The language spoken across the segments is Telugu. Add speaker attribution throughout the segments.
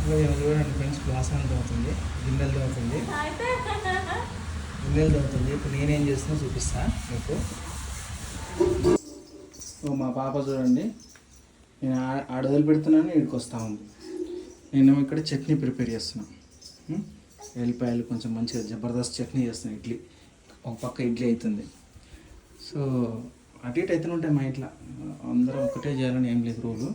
Speaker 1: చూడండి ఫ్రెండ్స్, గ్లాస్ అంత అవుతుంది, గిన్నెలతో అవుతుంది. ఇప్పుడు నేనేం చేస్తున్నా చూపిస్తా మీకు. మా పాప చూడండి, నేను ఆడ వదిలిపెడుతున్నాను, ఇక్కడికి వస్తూ ఉంది. నేను ఇక్కడ చట్నీ ప్రిపేర్ చేస్తున్నాను. ఎల్లిపాయలు కొంచెం మంచిగా జబర్దస్త్ చట్నీ చేస్తున్నాను. ఇడ్లీ ఒక పక్క ఇడ్లీ అవుతుంది. సో అటు ఇటు అవుతూనే ఉంటాయి మా ఇంట్లో. అందరం ఒకటే చేయాలని ఏం లేదు రూలు.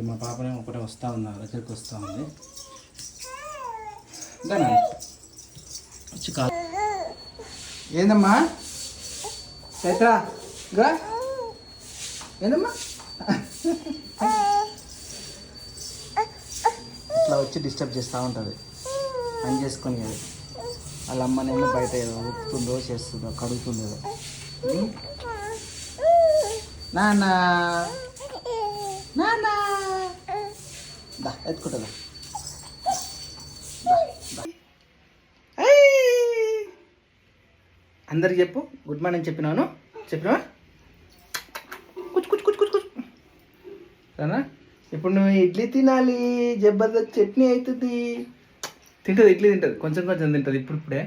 Speaker 1: మా పాపనే ఒకటే వస్తూ ఉంది, దగ్గరికి వస్తూ ఉంది. దానా వచ్చి కాదు ఏందమ్మా చైత్ర గా ఏందమ్మా ఇట్లా వచ్చి డిస్టర్బ్ చేస్తూ ఉంటుంది. పని చేసుకొని అది వాళ్ళ అమ్మనేమో బయట ఏదో ఉప్పుతుందో చేస్తుందో కడుగుతుందో. నాన్న నాన్న దా ఎత్తుకుంటుందా. అందరికి చెప్పు గుడ్ మార్నింగ్ చెప్పినాను. చెప్పినావా? కూర్చు కూర్చు కూర్చు కూర్చు సరేనా? ఇప్పుడు నువ్వు ఇడ్లీ తినాలి. జబర్దస్త్ చట్నీ అవుతుంది. తింటుంది, ఇడ్లీ తింటుంది, కొంచెం కొంచెం తింటుంది. ఇప్పుడే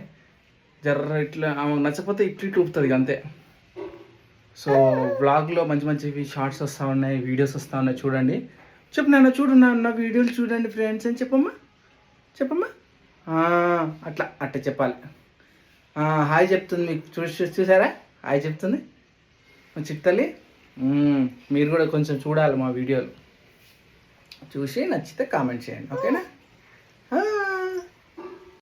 Speaker 1: జర్ర ఇట్లా ఆమెకు నచ్చకపోతే ఇడ్లీ ఊపుతుంది అంతే. సో బ్లాగ్లో మంచి మంచివి షార్ట్స్ వస్తూ ఉన్నాయి, వీడియోస్ వస్తూ ఉన్నాయి, చూడండి. చెప్పు నాన్న, చూడు నా వీడియోలు చూడండి ఫ్రెండ్స్ అని చెప్పమ్మా. చెప్పమ్మా అట్లా అట్లా చెప్పాలి. హాయ్ చెప్తుంది మీకు, చూసారా? హాయ్ చెప్తుంది చిట్టల్లి. మీరు కూడా కొంచెం చూడాలి మా వీడియోలు, చూసి నచ్చితే కామెంట్ చేయండి, ఓకేనా?